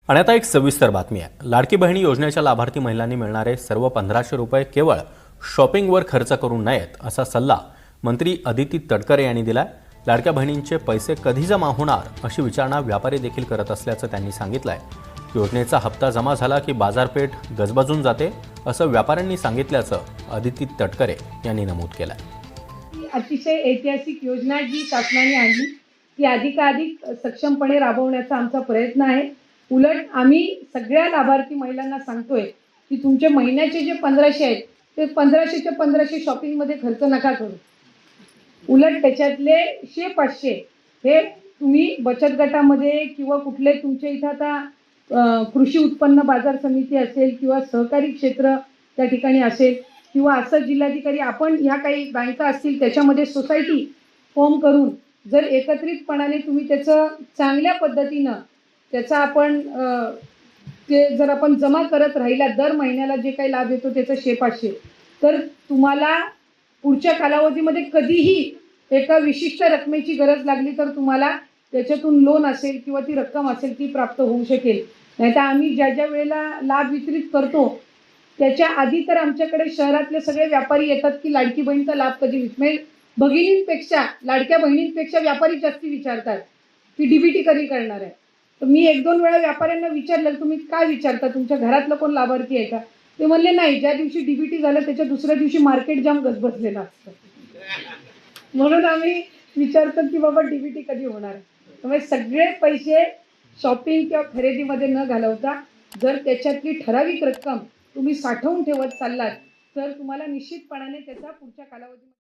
आणि आता एक सविस्तर बातमी आहे। लाडकी बहिणी योजनेच्या लाभार्थी महिलांनी मिळणारे सर्व 1500 रुपये केवळ शॉपिंगवर खर्च करू नयेत असा सल्ला मंत्री अदिती तटकरे यांनी दिलाय। लाडक्या बहिणींचे पैसे कधी जमा होणार अशी विचारणा व्यापारी देखील करत असल्याचं त्यांनी सांगितलंय। योजनेचा हप्ता जमा झाला की बाजारपेठ गजबजून जाते असं व्यापाऱ्यांनी सांगितल्याचं अदिती तटकरे यांनी नमूद केलंय। अतिशय ऐतिहासिक योजना जी शासनाने आणली ती अधिकाधिक सक्षमपणे राबवण्याचा आमचा प्रयत्न आहे। उलट आम्ही सगळ्या लाभार्थी महिलांना सांगतोय की तुमचे महिन्याचे जे 1500 आहेत ते 1500च्या 1500 शॉपिंगमध्ये खर्च नका करू। उलट त्याच्यातले 100-500 हे तुम्ही बचत गटामध्ये किंवा कुठले तुमच्या इथं आता कृषी उत्पन्न बाजार समिती असेल किंवा सहकारी क्षेत्र त्या ठिकाणी असेल किंवा असं जिल्हाधिकारी आपण ह्या काही बँका असतील त्याच्यामध्ये सोसायटी फॉर्म करून जर एकत्रितपणाने तुम्ही त्याचं चांगल्या पद्धतीनं त्याचा आपण ते जर आपण जमा करत राहिला दर महिन्याला जे काही लाभ येतो त्याचं 100-500 तर तुम्हाला पुढच्या कालावधीमध्ये कधीही एका विशिष्ट रकमेची गरज लागली तर तुम्हाला त्याच्यातून लोन असेल किंवा ती रक्कम असेल ती प्राप्त होऊ शकेल। नाहीतर आम्ही ज्या वेळेला लाभ वितरित करतो त्याच्या आधी तर आमच्याकडे शहरातले सगळे व्यापारी येतात की लाडकी बहीणचा लाभ कधी म्हणजे भगिनींपेक्षा लाडक्या बहिणींपेक्षा व्यापारी जास्ती विचारतात की डीबीटी कधी करणार आहे। तर मी 1-2 वेळा व्यापाऱ्यांना विचारलं तुम्ही काय विचारता तुमच्या घरातलं कोण लाभार्थी आहे का? ते म्हणले नाही, ज्या दिवशी डीबीटी झालं त्याच्या दुसऱ्या दिवशी मार्केट जाम गजबजलेलं असतं म्हणून आम्ही विचारतो की बाबा डीबीटी कधी होणार। त्यामुळे सगळे पैसे शॉपिंग किंवा खरेदीमध्ये न घालवता जर त्याच्यातली ठराविक रक्कम तुम्ही साठवून ठेवत चाललात तर तुम्हाला निश्चितपणाने त्याचा पुढच्या कालावधीमध्ये